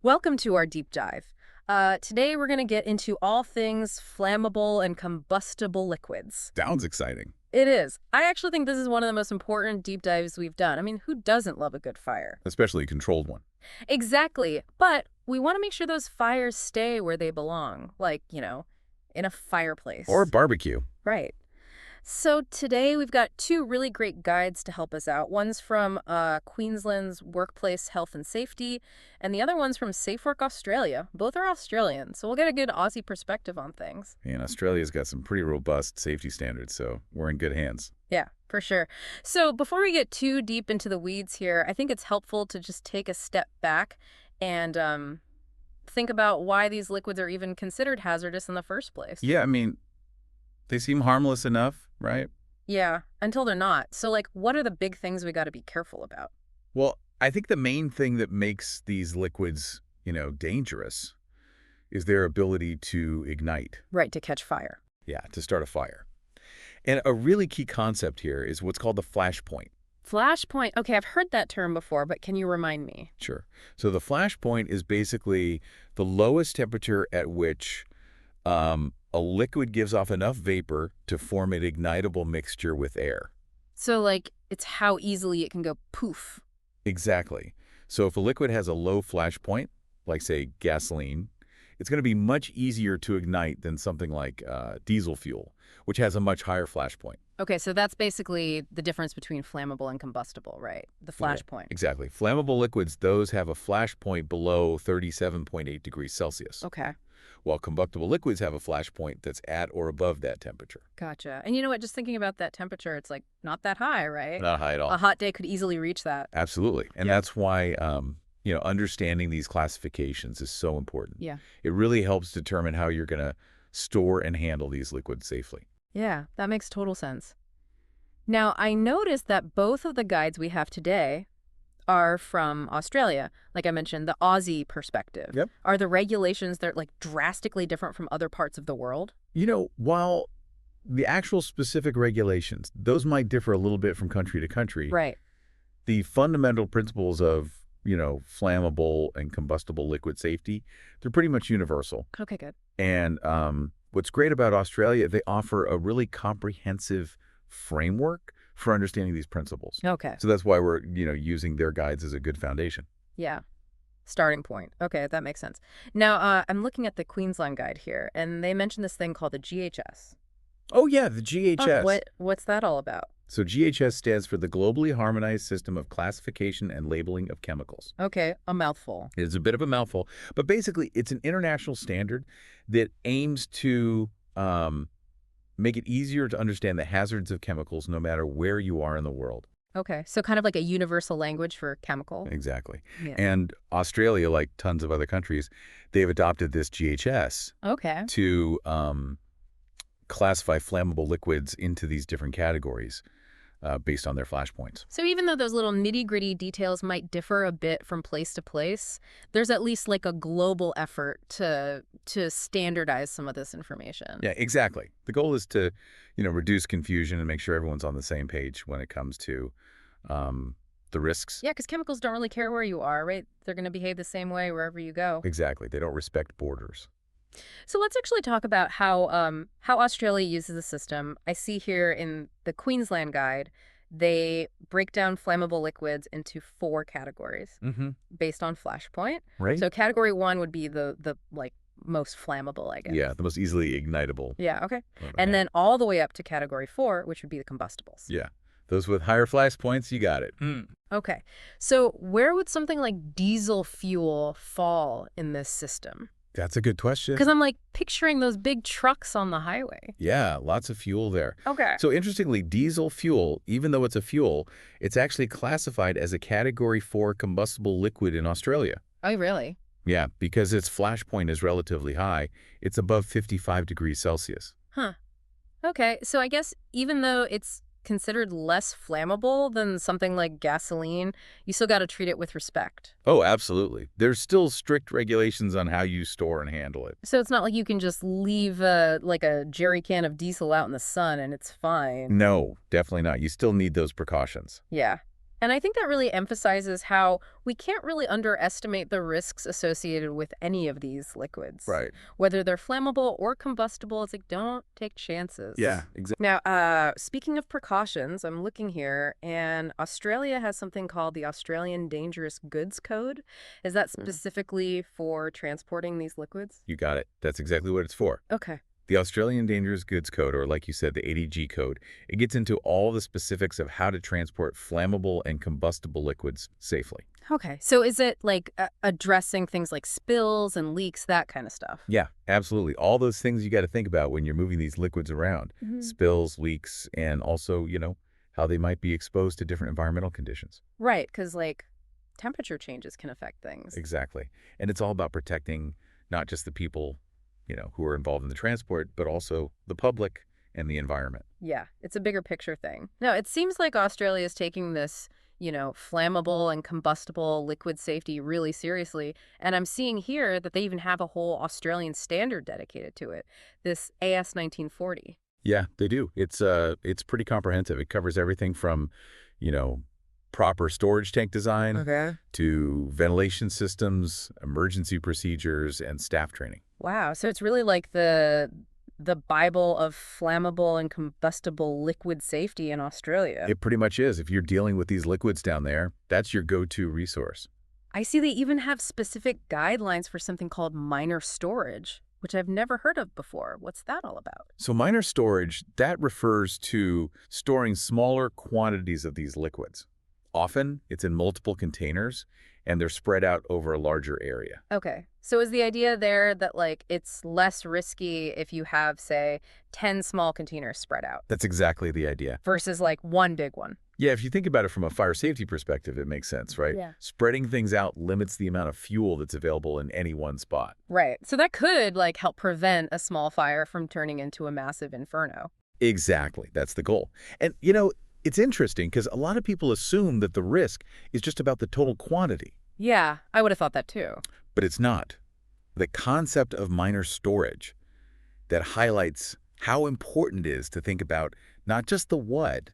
Welcome to our deep dive. Today we're going to get into all things flammable and combustible liquids. Sounds exciting. It is. I actually think this is one of the most important deep dives we've done. I mean, who doesn't love a good fire? Especially a controlled one. Exactly. But we want to make sure those fires stay where they belong, like, in a fireplace. Or barbecue. Right. So today we've got two really great guides to help us out. One's from Queensland's Workplace Health and Safety, and the other one's from Safe Work Australia. Both are Australian, so we'll get a good Aussie perspective on things. And Australia's got some pretty robust safety standards, so we're in good hands. Yeah, for sure. So before we get too deep into the weeds here, I think it's helpful to just take a step back and think about why these liquids are even considered hazardous in the first place. Yeah, I mean, they seem harmless enough, right? Yeah, until they're not. So, what are the big things we got to be careful about? Well, I think the main thing that makes these liquids, dangerous is their ability to ignite. Right, to catch fire. Yeah, to start a fire. And a really key concept here is what's called the flash point. Flashpoint. Okay, I've heard that term before, but can you remind me? Sure. So the flash point is basically the lowest temperature at which a liquid gives off enough vapor to form an ignitable mixture with air. So, it's how easily it can go poof. Exactly. So if a liquid has a low flash point, like, say, gasoline, it's going to be much easier to ignite than something like diesel fuel, which has a much higher flash point. Okay, so that's basically the difference between flammable and combustible, right? The flash point. Exactly. Flammable liquids, those have a flash point below 37.8 degrees Celsius. Okay, While combustible liquids have a flash point that's at or above that temperature. gotcha. And you know what? Just thinking about that temperature, it's not that high, right? Not high at all. A hot day could easily reach that. Absolutely. And that's why, understanding these classifications is so important. Yeah. It really helps determine how you're going to store and handle these liquids safely. Yeah, that makes total sense. Now, I noticed that both of the guides we have today are from Australia. Like I mentioned, the Aussie perspective. Yep. Are the regulations that drastically different from other parts of the world? While the actual specific regulations, those might differ a little bit from country to country. Right. The fundamental principles of, flammable and combustible liquid safety, they're pretty much universal. Okay, good. And what's great about Australia, they offer a really comprehensive framework for understanding these principles. Okay. So that's why we're, using their guides as a good foundation. Yeah. Starting point. Okay, that makes sense. Now, I'm looking at the Queensland guide here, and they mentioned this thing called the GHS. Oh, yeah, the GHS. Oh, what's that all about? So GHS stands for the Globally Harmonized System of Classification and Labeling of Chemicals. Okay, a mouthful. It's a bit of a mouthful, but basically it's an international standard that aims to make it easier to understand the hazards of chemicals no matter where you are in the world. Okay, so kind of like a universal language for chemical. Exactly. Yeah. And Australia, like tons of other countries, they've adopted this GHS Okay. to classify flammable liquids into these different categories based on their flash points. So even though those little nitty-gritty details might differ a bit from place to place, there's at least a global effort to standardize some of this information. Yeah, exactly. The goal is to, reduce confusion and make sure everyone's on the same page when it comes to the risks. Yeah, because chemicals don't really care where you are, right? They're going to behave the same way wherever you go. Exactly. They don't respect borders. So let's actually talk about how Australia uses the system. I see here in the Queensland guide, they break down flammable liquids into 4 categories based on flash point. Right. So category 1 would be the most flammable, I guess. Yeah, the most easily ignitable. Yeah, okay. And then all the way up to category 4, which would be the combustibles. Yeah. Those with higher flash points, you got it. Okay. So where would something like diesel fuel fall in this system? That's a good question. Because I'm picturing those big trucks on the highway. Yeah, lots of fuel there. Okay. So interestingly, diesel fuel, even though it's a fuel, it's actually classified as a Category 4 combustible liquid in Australia. Oh, really? Yeah, because its flash point is relatively high. It's above 55 degrees Celsius. Huh. Okay, so I guess even though it's considered less flammable than something like gasoline, you still got to treat it with respect. Oh, absolutely. There's still strict regulations on how you store and handle it. So it's not like you can just leave a jerry can of diesel out in the sun and it's fine. No, definitely not. You still need those precautions. Yeah. And I think that really emphasizes how we can't really underestimate the risks associated with any of these liquids. Right. Whether they're flammable or combustible, it's like, don't take chances. Yeah, exactly. Now, speaking of precautions, I'm looking here, and Australia has something called the Australian Dangerous Goods Code. Is that specifically for transporting these liquids? You got it. That's exactly what it's for. Okay. The Australian Dangerous Goods Code, or like you said, the ADG code, it gets into all the specifics of how to transport flammable and combustible liquids safely. Okay. So is it like addressing things like spills and leaks, that kind of stuff? Yeah, absolutely. All those things you got to think about when you're moving these liquids around. Mhm. Spills, leaks, and also, how they might be exposed to different environmental conditions. Right, because like temperature changes can affect things. Exactly. And it's all about protecting not just the people, who are involved in the transport, but also the public and the environment. Yeah, it's a bigger picture thing. No, it seems like Australia is taking this, flammable and combustible liquid safety really seriously. And I'm seeing here that they even have a whole Australian standard dedicated to it, this AS 1940. Yeah, they do. It's pretty comprehensive. It covers everything from, you know, proper storage tank design Okay. to ventilation systems, emergency procedures, and staff training. Wow, so it's really like the Bible of flammable and combustible liquid safety in Australia. It pretty much is. If you're dealing with these liquids down there, that's your go-to resource. I see they even have specific guidelines for something called minor storage, which I've never heard of before. What's that all about? So minor storage, that refers to storing smaller quantities of these liquids. Often, it's in multiple containers, and they're spread out over a larger area. Okay. So is the idea there that like it's less risky if you have, say, 10 small containers spread out That's exactly the idea. versus like one big one? Yeah, if you think about it from a fire safety perspective, it makes sense, right? Yeah. Spreading things out limits the amount of fuel that's available in any one spot. Right. So that could like help prevent a small fire from turning into a massive inferno. Exactly. That's the goal. And, it's interesting because a lot of people assume that the risk is just about the total quantity, Yeah, I would have thought that too. but it's not. The concept of minor storage that highlights how important it is to think about not just the what,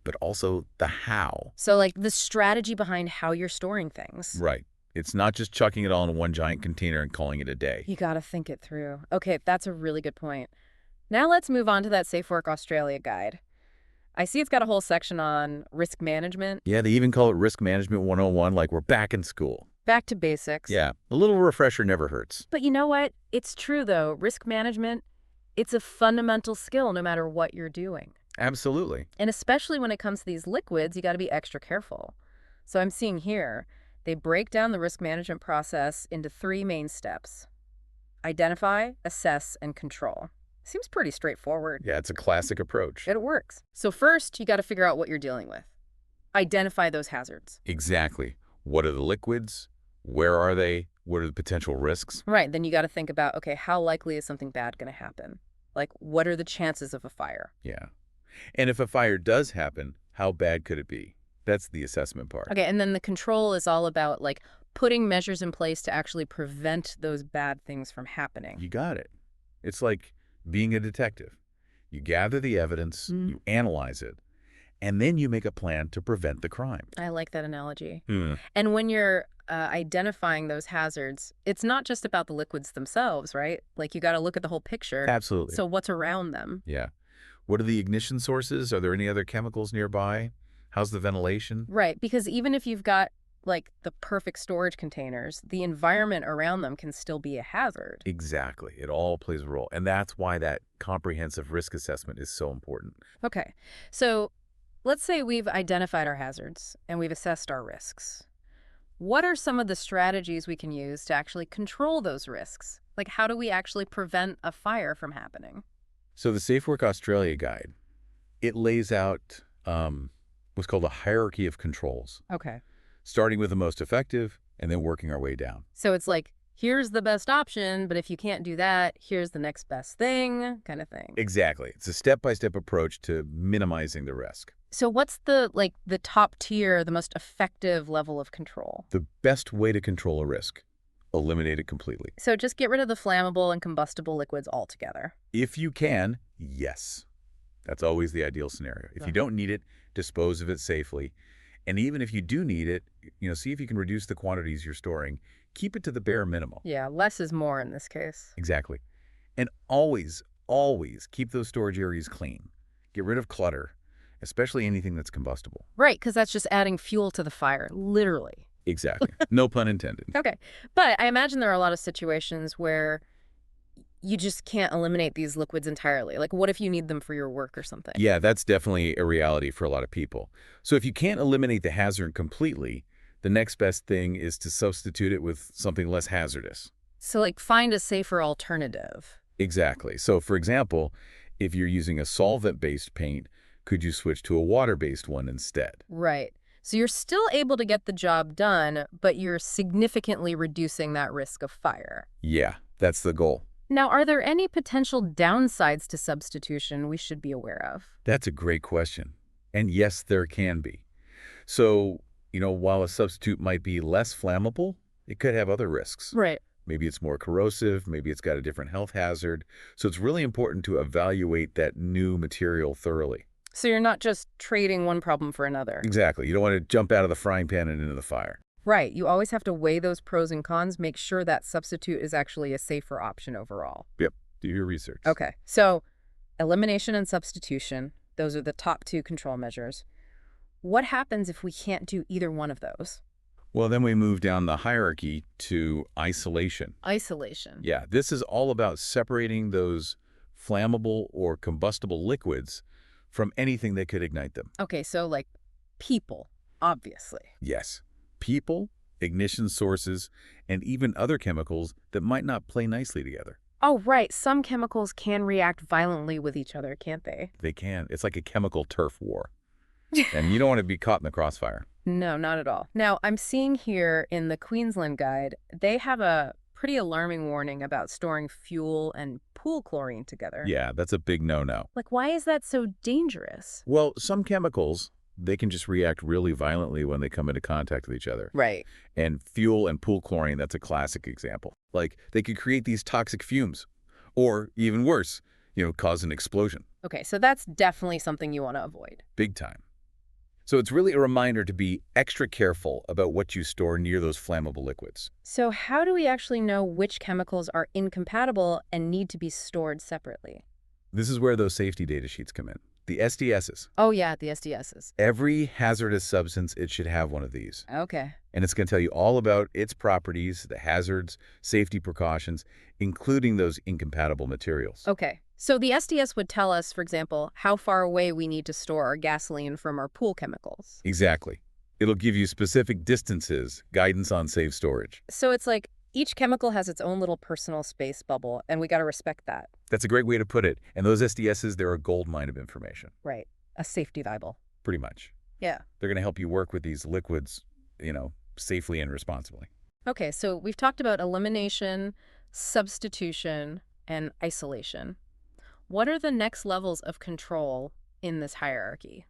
but also the how. So like the strategy behind how you're storing things. Right. It's not just chucking it all in one giant container and calling it a day. You got to think it through. Okay, that's a really good point. Now let's move on to that Safe Work Australia guide. I see it's got a whole section on risk management. Yeah, they even call it Risk Management 101, like we're back in school. Back to basics. Yeah, a little refresher never hurts. But you know what? It's true, though. Risk management, it's a fundamental skill no matter what you're doing. Absolutely. And especially when it comes to these liquids, you got to be extra careful. So I'm seeing here, they break down the risk management process into 3 main steps: identify, assess, and control. Seems pretty straightforward. Yeah, it's a classic approach. It works. So first, you got to figure out what you're dealing with. Identify those hazards. Exactly. What are the liquids? Where are they? What are the potential risks? Right. Then you got to think about, okay, how likely is something bad going to happen? Like, what are the chances of a fire? Yeah. And if a fire does happen, how bad could it be? That's the assessment part. Okay. And then the control is all about, like, putting measures in place to actually prevent those bad things from happening. You got it. It's like being a detective. You gather the evidence, you analyze it, and then you make a plan to prevent the crime. I like that analogy. Hmm. And when you're identifying those hazards, it's not just about the liquids themselves, right? Like, you got to look at the whole picture. Absolutely. So what's around them? Yeah. What are the ignition sources? Are there any other chemicals nearby? How's the ventilation? Right. Because even if you've got, like, the perfect storage containers, the environment around them can still be a hazard. Exactly. It all plays a role. And that's why that comprehensive risk assessment is so important. Okay. So let's say we've identified our hazards and we've assessed our risks. What are some of the strategies we can use to actually control those risks? Like, how do we actually prevent a fire from happening? So the Safe Work Australia guide, it lays out what's called a hierarchy of controls, Okay. starting with the most effective and then working our way down. So it's like, here's the best option, but if you can't do that, here's the next best thing, kind of thing. Exactly. It's a step-by-step approach to minimizing the risk. So what's the top tier, the most effective level of control? The best way to control a risk, eliminate it completely. So just get rid of the flammable and combustible liquids altogether. If you can, yes. That's always the ideal scenario. If you don't need it, dispose of it safely. And even if you do need it, see if you can reduce the quantities you're storing. Keep it to the bare minimum. Yeah, less is more in this case. Exactly. And always, always keep those storage areas clean. Get rid of clutter, especially anything that's combustible. Right, because that's just adding fuel to the fire, literally. Exactly. No pun intended. Okay. But I imagine there are a lot of situations where you just can't eliminate these liquids entirely. Like, what if you need them for your work or something? Yeah, that's definitely a reality for a lot of people. So if you can't eliminate the hazard completely, the next best thing is to substitute it with something less hazardous. So, like, find a safer alternative. Exactly. So for example, if you're using a solvent-based paint, could you switch to a water-based one instead? Right. So you're still able to get the job done, but you're significantly reducing that risk of fire. Yeah, that's the goal. Now, are there any potential downsides to substitution we should be aware of? That's a great question. And yes, there can be. So, while a substitute might be less flammable, it could have other risks. Right. Maybe it's more corrosive, maybe it's got a different health hazard. So it's really important to evaluate that new material thoroughly. So you're not just trading one problem for another. Exactly. You don't want to jump out of the frying pan and into the fire. Right. You always have to weigh those pros and cons, make sure that substitute is actually a safer option overall. Yep. Do your research. Okay. So elimination and substitution, those are the top two control measures. What happens if we can't do either one of those? Well, then we move down the hierarchy to isolation. Isolation. Yeah, this is all about separating those flammable or combustible liquids from anything that could ignite them. Okay, so like people, obviously. Yes. People, ignition sources, and even other chemicals that might not play nicely together. Oh, right. Some chemicals can react violently with each other, can't they? They can. It's like a chemical turf war. And you don't want to be caught in the crossfire. No, not at all. Now, I'm seeing here in the Queensland guide, they have a pretty alarming warning about storing fuel and pool chlorine together. Yeah, that's a big no-no. Like, why is that so dangerous? Well, some chemicals, they can just react really violently when they come into contact with each other. Right. And fuel and pool chlorine, that's a classic example. Like, they could create these toxic fumes. Or, even worse, cause an explosion. Okay, so that's definitely something you want to avoid. Big time. So it's really a reminder to be extra careful about what you store near those flammable liquids. So how do we actually know which chemicals are incompatible and need to be stored separately? This is where those safety data sheets come in. The SDSs. Oh, yeah, the SDSs. Every hazardous substance, it should have one of these. Okay. And it's going to tell you all about its properties, the hazards, safety precautions, including those incompatible materials. Okay. So the SDS would tell us, for example, how far away we need to store our gasoline from our pool chemicals. Exactly. It'll give you specific distances, guidance on safe storage. So it's like each chemical has its own little personal space bubble, and we got to respect that. That's a great way to put it. And those SDSs, they're a gold mine of information. Right. A safety Bible. Pretty much. Yeah. They're going to help you work with these liquids, safely and responsibly. Okay, so we've talked about elimination, substitution, and isolation. What are the next levels of control in this hierarchy?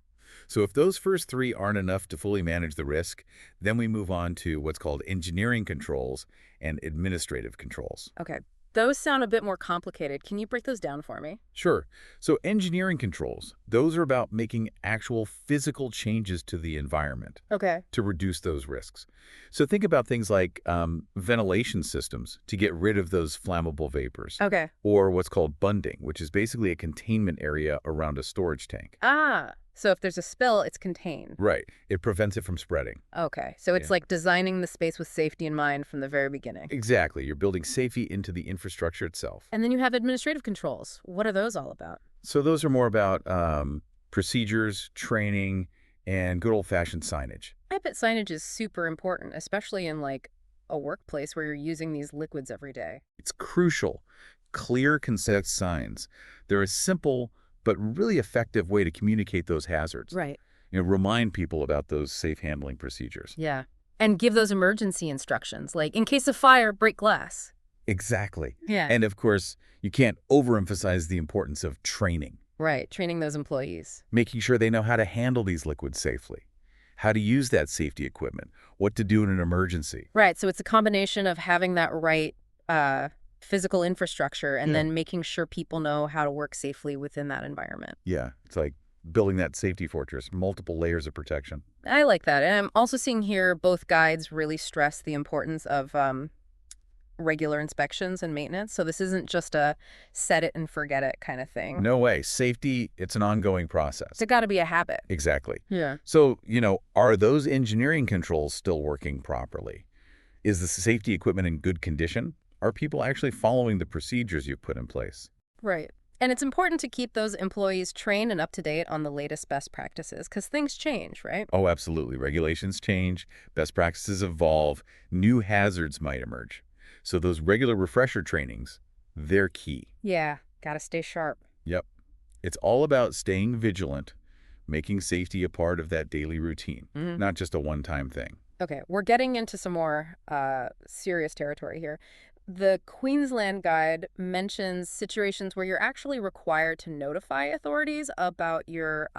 So if those first three aren't enough to fully manage the risk, then we move on to what's called engineering controls and administrative controls. Okay, those sound a bit more complicated. Can you break those down for me? Sure. So engineering controls, those are about making actual physical changes to the environment Okay. to reduce those risks. So think about things like ventilation systems to get rid of those flammable vapors. Okay. Or what's called bunding, which is basically a containment area around a storage tank. Ah, so if there's a spill, it's contained. Right. It prevents it from spreading. Okay, so it's like designing the space with safety in mind from the very beginning. Exactly. You're building safety into the infrastructure itself. And then you have administrative controls. What are those all about? So those are more about procedures, training, and good old-fashioned signage. I bet signage is super important, especially in like a workplace where you're using these liquids every day. It's crucial. Clear, concise signs. They're a simple but really effective way to communicate those hazards. Right. Remind people about those safe handling procedures. Yeah. And give those emergency instructions, like in case of fire, break glass. Exactly. Yeah. And of course, you can't overemphasize the importance of training. Right, training those employees. Making sure they know how to handle these liquids safely, how to use that safety equipment, what to do in an emergency. Right, so it's a combination of having that right physical infrastructure and then making sure people know how to work safely within that environment. Yeah, it's like building that safety fortress, multiple layers of protection. I like that. And I'm also seeing here both guides really stress the importance of regular inspections and maintenance. So this isn't just a set it and forget it kind of thing. No way. Safety, it's an ongoing process. It's got to be a habit. Exactly. Yeah. So, are those engineering controls still working properly? Is the safety equipment in good condition? Are people actually following the procedures you've put in place? Right. And it's important to keep those employees trained and up to date on the latest best practices because things change, right? Oh, absolutely. Regulations change, best practices evolve, new hazards might emerge. So those regular refresher trainings, they're key. Yeah. Got to stay sharp. Yep. It's all about staying vigilant, making safety a part of that daily routine, not just a one-time thing. Okay, we're getting into some more serious territory here. The Queensland Guide mentions situations where you're actually required to notify authorities about your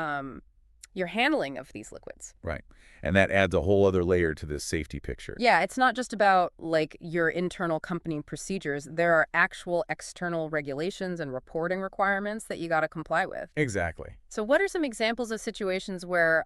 handling of these liquids. Right. And that adds a whole other layer to this safety picture. Yeah, it's not just about like your internal company procedures. There are actual external regulations and reporting requirements that you got to comply with. Exactly. So what are some examples of situations where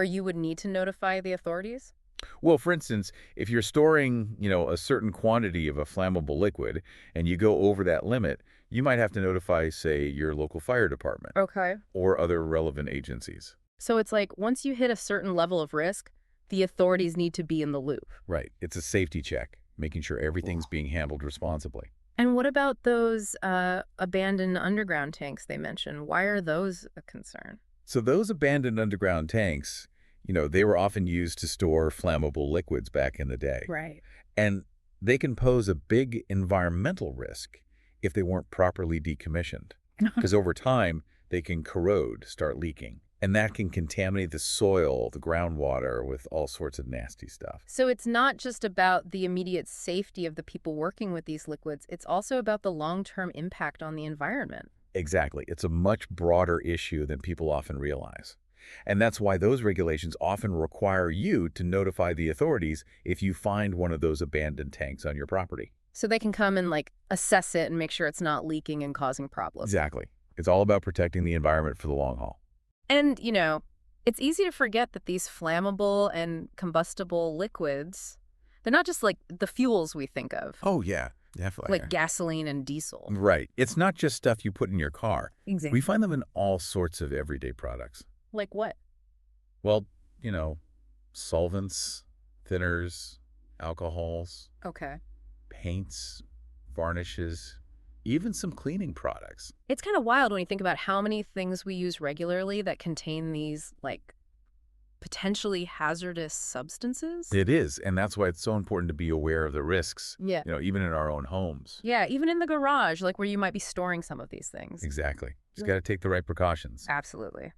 you would need to notify the authorities? Well, for instance, if you're storing, a certain quantity of a flammable liquid and you go over that limit, you might have to notify, say, your local fire department Okay. or other relevant agencies. So it's like once you hit a certain level of risk, the authorities need to be in the loop. Right. It's a safety check, making sure everything's being handled responsibly. And what about those abandoned underground tanks they mentioned? Why are those a concern? So those abandoned underground tanks, they were often used to store flammable liquids back in the day. Right. And they can pose a big environmental risk if they weren't properly decommissioned. Because over time, they can corrode, start leaking. And that can contaminate the soil, the groundwater with all sorts of nasty stuff. So it's not just about the immediate safety of the people working with these liquids. It's also about the long-term impact on the environment. Exactly. It's a much broader issue than people often realize. And that's why those regulations often require you to notify the authorities if you find one of those abandoned tanks on your property. So they can come and assess it and make sure it's not leaking and causing problems. Exactly. It's all about protecting the environment for the long haul. And, it's easy to forget that these flammable and combustible liquids, they're not just like the fuels we think of. Oh, yeah, definitely. Like gasoline and diesel. Right. It's not just stuff you put in your car. Exactly. We find them in all sorts of everyday products. Like what? Well, solvents, thinners, alcohols, Okay. paints, varnishes, even some cleaning products. It's kind of wild when you think about how many things we use regularly that contain these, potentially hazardous substances. It is, and that's why it's so important to be aware of the risks, Yeah. even in our own homes. Yeah, even in the garage, where you might be storing some of these things. Exactly. Just got to take the right precautions. Absolutely.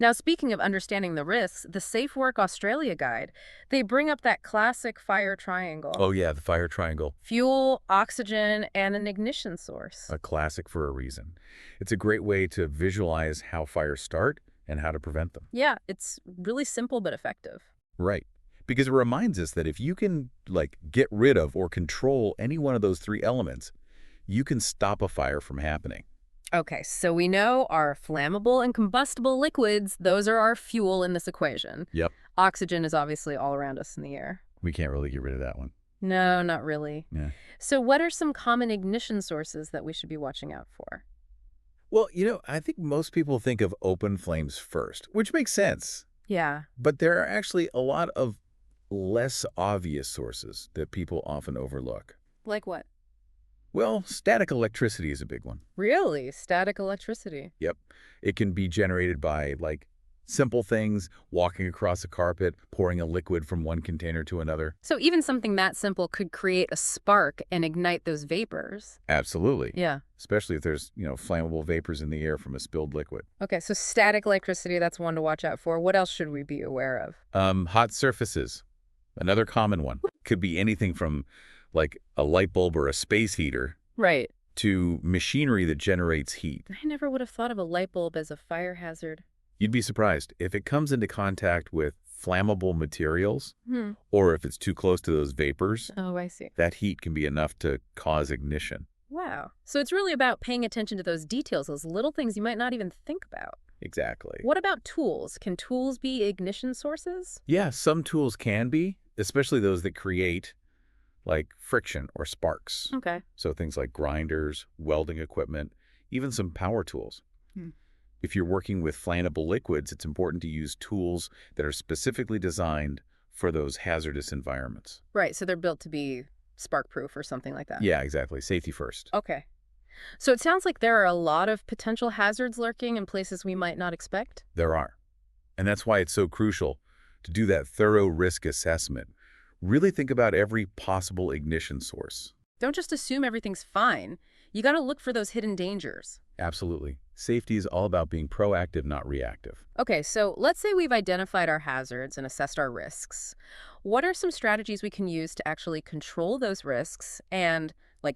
Now, speaking of understanding the risks, the Safe Work Australia Guide, they bring up that classic fire triangle. Oh, yeah, the fire triangle. Fuel, oxygen, and an ignition source. A classic for a reason. It's a great way to visualize how fires start and how to prevent them. Yeah, it's really simple but effective. Right. Because it reminds us that if you can, get rid of or control any one of those three elements, you can stop a fire from happening. Okay, so we know our flammable and combustible liquids, those are our fuel in this equation. Yep. Oxygen is obviously all around us in the air. We can't really get rid of that one. No, not really. Yeah. So what are some common ignition sources that we should be watching out for? Well, I think most people think of open flames first, which makes sense. Yeah. But there are actually a lot of less obvious sources that people often overlook. Like what? Well, static electricity is a big one. Really? Static electricity? Yep. It can be generated by, simple things, walking across a carpet, pouring a liquid from one container to another. So even something that simple could create a spark and ignite those vapors. Absolutely. Yeah. Especially if there's, flammable vapors in the air from a spilled liquid. Okay, so static electricity, that's one to watch out for. What else should we be aware of? Hot surfaces, another common one. Could be anything from, a light bulb or a space heater. Right. To machinery that generates heat. I never would have thought of a light bulb as a fire hazard. You'd be surprised if it comes into contact with flammable materials or if it's too close to those vapors. Oh, I see. That heat can be enough to cause ignition. Wow. So it's really about paying attention to those details, those little things you might not even think about. Exactly. What about tools? Can tools be ignition sources? Yeah, some tools can be, especially those that create like friction or sparks. Okay. So things like grinders, welding equipment, even some power tools. Hmm. If you're working with flammable liquids, it's important to use tools that are specifically designed for those hazardous environments. Right, so they're built to be spark-proof or something like that. Yeah, exactly. Safety first. Okay. So it sounds like there are a lot of potential hazards lurking in places we might not expect. There are. And that's why it's so crucial to do that thorough risk assessment. Really think about every possible ignition source. Don't just assume everything's fine. You got to look for those hidden dangers. Absolutely. Safety is all about being proactive, not reactive. Okay, so let's say we've identified our hazards and assessed our risks. What are some strategies we can use to actually control those risks and,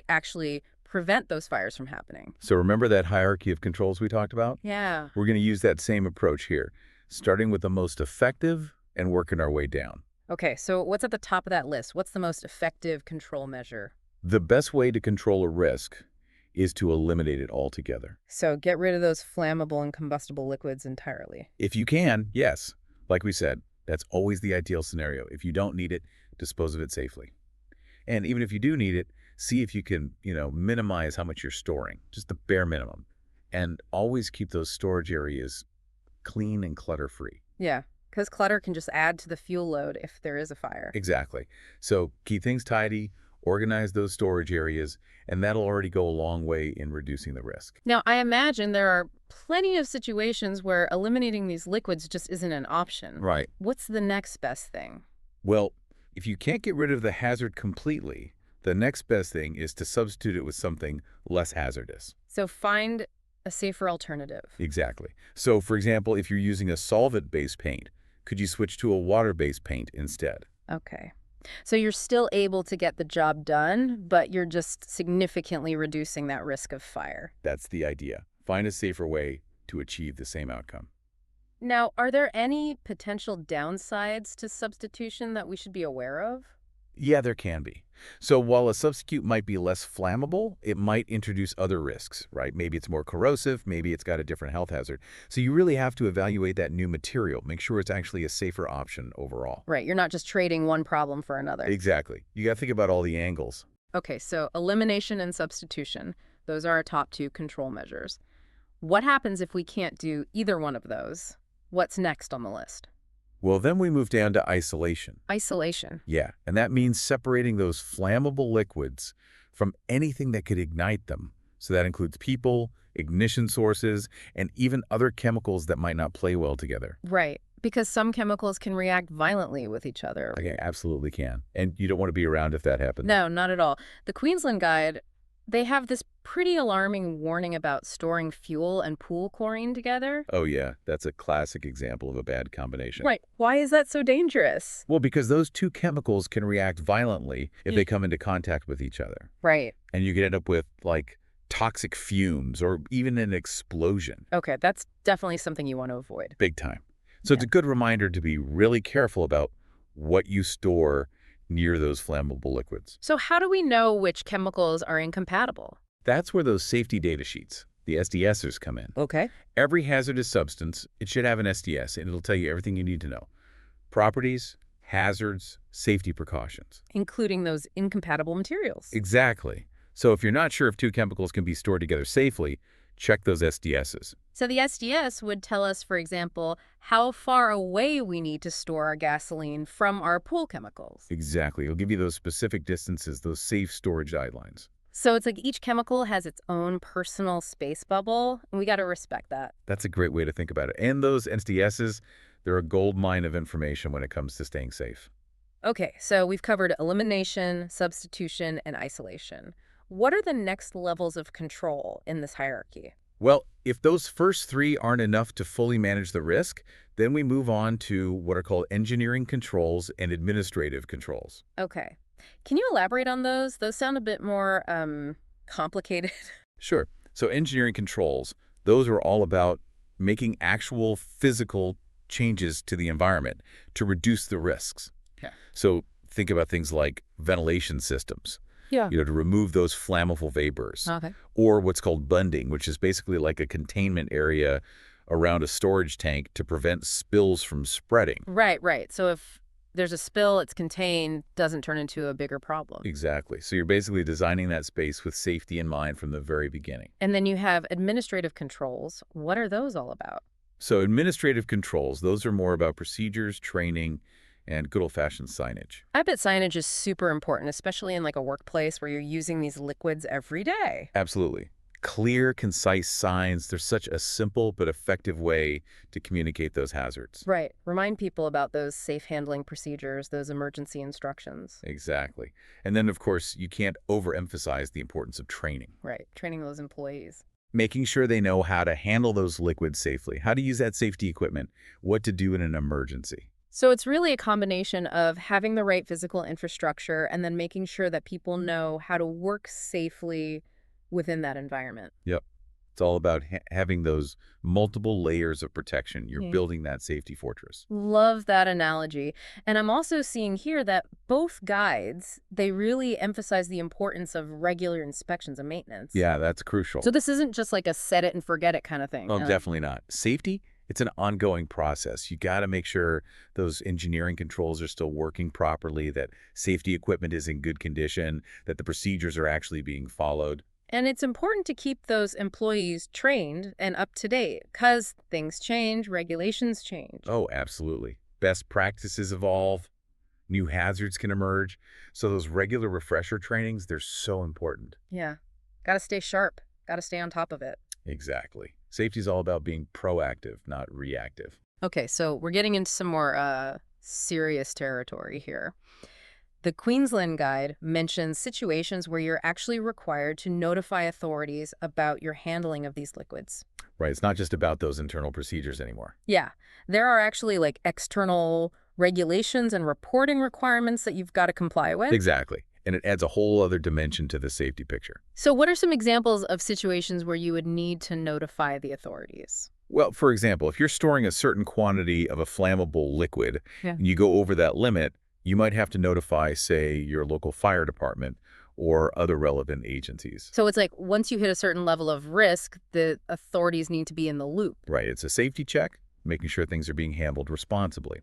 actually prevent those fires from happening? So remember that hierarchy of controls we talked about? Yeah. We're going to use that same approach here, starting with the most effective and working our way down. Okay, so what's at the top of that list? What's the most effective control measure? The best way to control a risk is to eliminate it altogether. So get rid of those flammable and combustible liquids entirely. If you can, yes. Like we said, that's always the ideal scenario. If you don't need it, dispose of it safely. And even if you do need it, see if you can, minimize how much you're storing, just the bare minimum. And always keep those storage areas clean and clutter-free. Yeah, because clutter can just add to the fuel load if there is a fire. Exactly. So keep things tidy, organize those storage areas, and that'll already go a long way in reducing the risk. Now, I imagine there are plenty of situations where eliminating these liquids just isn't an option. Right. What's the next best thing? Well, if you can't get rid of the hazard completely, the next best thing is to substitute it with something less hazardous. So find a safer alternative. Exactly. So, for example, if you're using a solvent-based paint, could you switch to a water-based paint instead? Okay. So you're still able to get the job done, but you're just significantly reducing that risk of fire. That's the idea. Find a safer way to achieve the same outcome. Now, are there any potential downsides to substitution that we should be aware of? Yeah, there can be. So while a substitute might be less flammable, it might introduce other risks, right? Maybe it's more corrosive, maybe it's got a different health hazard. So you really have to evaluate that new material, make sure it's actually a safer option overall. Right, you're not just trading one problem for another. Exactly. You got to think about all the angles. Okay, so elimination and substitution, those are our top two control measures. What happens if we can't do either one of those? What's next on the list? Well, then we move down to isolation. Isolation. Yeah, and that means separating those flammable liquids from anything that could ignite them. So that includes people, ignition sources, and even other chemicals that might not play well together. Right, because some chemicals can react violently with each other. Okay, absolutely can. And you don't want to be around if that happens. No, not at all. The Queensland Guide, they have this pretty alarming warning about storing fuel and pool chlorine together. Oh, yeah, that's a classic example of a bad combination. Right. Why is that so dangerous? Well, because those two chemicals can react violently if they come into contact with each other. Right. And you can end up with, toxic fumes or even an explosion. Okay, that's definitely something you want to avoid. Big time. So it's a good reminder to be really careful about what you store near those flammable liquids. So how do we know which chemicals are incompatible? That's where those safety data sheets, the SDSs, come in. Okay. Every hazardous substance, it should have an SDS, and it'll tell you everything you need to know. Properties, hazards, safety precautions. Including those incompatible materials. Exactly. So if you're not sure if two chemicals can be stored together safely, check those SDSs. So the SDS would tell us, for example, how far away we need to store our gasoline from our pool chemicals. Exactly. It'll give you those specific distances, those safe storage guidelines. So it's like each chemical has its own personal space bubble, and we got to respect that. That's a great way to think about it. And those SDSs, they're a gold mine of information when it comes to staying safe. Okay, so we've covered elimination, substitution, and isolation. What are the next levels of control in this hierarchy? Well, if those first three aren't enough to fully manage the risk, then we move on to what are called engineering controls and administrative controls. Okay. Can you elaborate on those? Those sound a bit more complicated. Sure. So engineering controls, those are all about making actual physical changes to the environment to reduce the risks. Yeah. So think about things like ventilation systems. Yeah. To remove those flammable vapors. Okay. Or what's called bunding, which is basically like a containment area around a storage tank to prevent spills from spreading. Right, right. So if there's a spill, it's contained, doesn't turn into a bigger problem. Exactly. So you're basically designing that space with safety in mind from the very beginning. And then you have administrative controls. What are those all about? So administrative controls, those are more about procedures, training, and good old-fashioned signage. I bet signage is super important, especially in like a workplace where you're using these liquids every day. Absolutely. Clear, concise signs, they're such a simple but effective way to communicate those hazards. Right. Remind people about those safe handling procedures, those emergency instructions. Exactly. And then, of course, you can't overemphasize the importance of training. Right. Training those employees. Making sure they know how to handle those liquids safely, how to use that safety equipment, what to do in an emergency. So it's really a combination of having the right physical infrastructure and then making sure that people know how to work safely within that environment. Yep. It's all about having those multiple layers of protection. You're Yeah. building that safety fortress. Love that analogy. And I'm also seeing here that both guides, they really emphasize the importance of regular inspections and maintenance. Yeah, that's crucial. So this isn't just like a set it and forget it kind of thing. Oh, definitely not. Safety, it's an ongoing process. You got to make sure those engineering controls are still working properly, that safety equipment is in good condition, that the procedures are actually being followed. And it's important to keep those employees trained and up to date because things change, regulations change. Oh, absolutely. Best practices evolve, new hazards can emerge. So those regular refresher trainings, they're so important. Yeah. Got to stay sharp. Got to stay on top of it. Exactly. Safety is all about being proactive, not reactive. Okay, so we're getting into some more serious territory here. The Queensland Guide mentions situations where you're actually required to notify authorities about your handling of these liquids. Right. It's not just about those internal procedures anymore. Yeah, there are actually like external regulations and reporting requirements that you've got to comply with. Exactly. And it adds a whole other dimension to the safety picture. So what are some examples of situations where you would need to notify the authorities? Well, for example, if you're storing a certain quantity of a flammable liquid Yeah. and you go over that limit, you might have to notify, say, your local fire department or other relevant agencies. So it's like once you hit a certain level of risk, the authorities need to be in the loop. Right. It's a safety check, making sure things are being handled responsibly.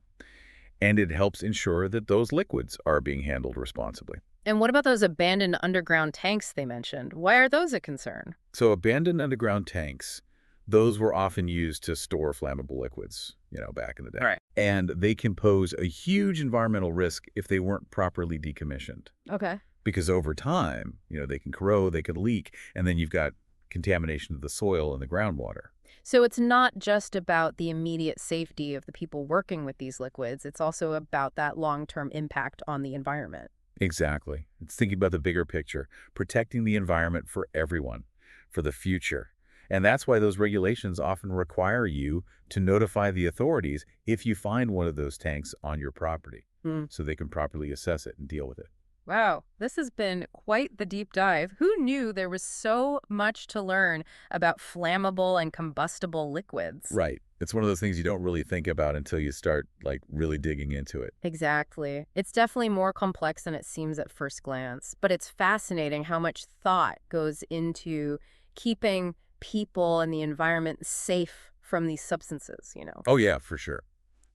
And it helps ensure that those liquids are being handled responsibly. And what about those abandoned underground tanks they mentioned? Why are those a concern? So abandoned underground tanks, those were often used to store flammable liquids, back in the day. Right. And they can pose a huge environmental risk if they weren't properly decommissioned. Okay. Because over time, they can corrode, they could leak, and then you've got contamination of the soil and the groundwater. So it's not just about the immediate safety of the people working with these liquids. It's also about that long-term impact on the environment. Exactly. It's thinking about the bigger picture, protecting the environment for everyone, for the future. And that's why those regulations often require you to notify the authorities if you find one of those tanks on your property, so they can properly assess it and deal with it. Wow, this has been quite the deep dive. Who knew there was so much to learn about flammable and combustible liquids? Right. It's one of those things you don't really think about until you start, really digging into it. Exactly. It's definitely more complex than it seems at first glance, but it's fascinating how much thought goes into keeping people and the environment safe from these substances. Oh, yeah, for sure.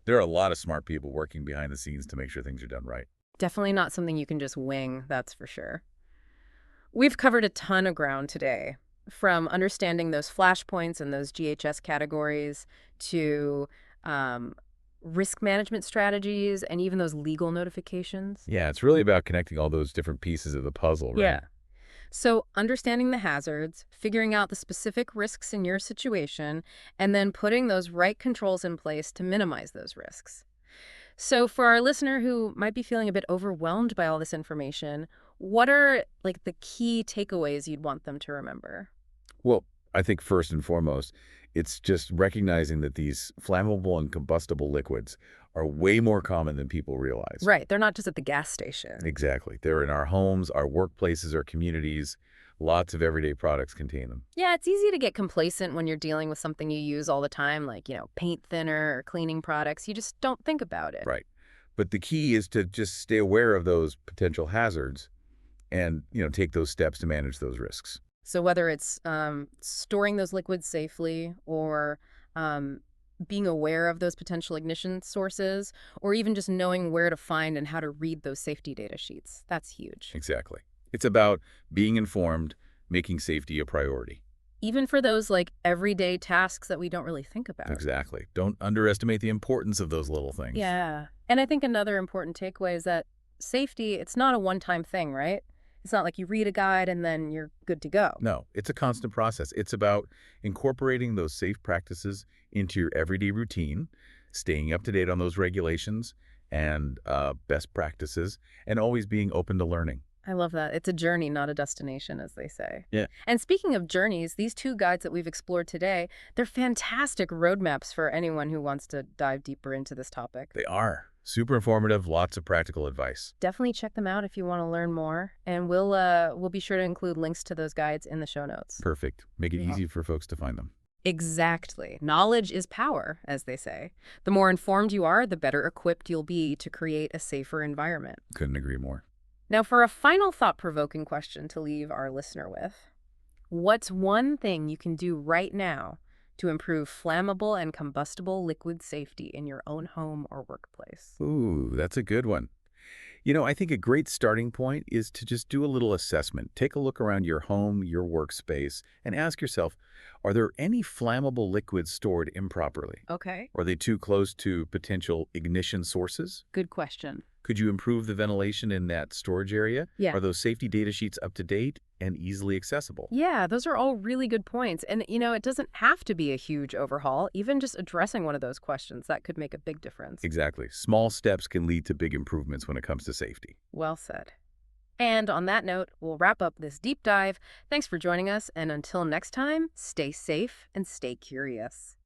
There are a lot of smart people working behind the scenes to make sure things are done right. Definitely not something you can just wing, that's for sure. We've covered a ton of ground today, from understanding those flashpoints and those GHS categories to risk management strategies and even those legal notifications. Yeah, it's really about connecting all those different pieces of the puzzle, right? Yeah. So understanding the hazards, figuring out the specific risks in your situation, and then putting those right controls in place to minimize those risks. So for our listener who might be feeling a bit overwhelmed by all this information, what are the key takeaways you'd want them to remember? Well, I think first and foremost, it's just recognizing that these flammable and combustible liquids are way more common than people realize. Right. They're not just at the gas station. Exactly. They're in our homes, our workplaces, our communities. Lots of everyday products contain them. Yeah, it's easy to get complacent when you're dealing with something you use all the time, like, paint thinner or cleaning products. You just don't think about it. Right. But the key is to just stay aware of those potential hazards and, take those steps to manage those risks. So whether it's storing those liquids safely or um, being aware of those potential ignition sources, or even just knowing where to find and how to read those safety data sheets. That's huge. Exactly. It's about being informed, making safety a priority. Even for those like everyday tasks that we don't really think about. Exactly. Don't underestimate the importance of those little things. Yeah. And I think another important takeaway is that safety, it's not a one-time thing, right? It's not like you read a guide and then you're good to go. No, it's a constant process. It's about incorporating those safe practices into your everyday routine, staying up to date on those regulations and best practices, and always being open to learning. I love that. It's a journey, not a destination, as they say. Yeah. And speaking of journeys, these two guides that we've explored today, they're fantastic roadmaps for anyone who wants to dive deeper into this topic. They are super informative, lots of practical advice. Definitely check them out if you want to learn more, and we'll be sure to include links to those guides in the show notes. Perfect. Make it Yeah. easy for folks to find them. Exactly. Knowledge is power, as they say. The more informed you are, the better equipped you'll be to create a safer environment. Couldn't agree more. Now, for a final thought-provoking question to leave our listener with, what's one thing you can do right now to improve flammable and combustible liquid safety in your own home or workplace? Ooh, that's a good one. I think a great starting point is to just do a little assessment. Take a look around your home, your workspace, and ask yourself, are there any flammable liquids stored improperly? Okay. Are they too close to potential ignition sources? Good question. Could you improve the ventilation in that storage area? Yeah. Are those safety data sheets up to date and easily accessible? Yeah, those are all really good points. And, it doesn't have to be a huge overhaul. Even just addressing one of those questions, that could make a big difference. Exactly. Small steps can lead to big improvements when it comes to safety. Well said. And on that note, we'll wrap up this deep dive. Thanks for joining us, and until next time, stay safe and stay curious.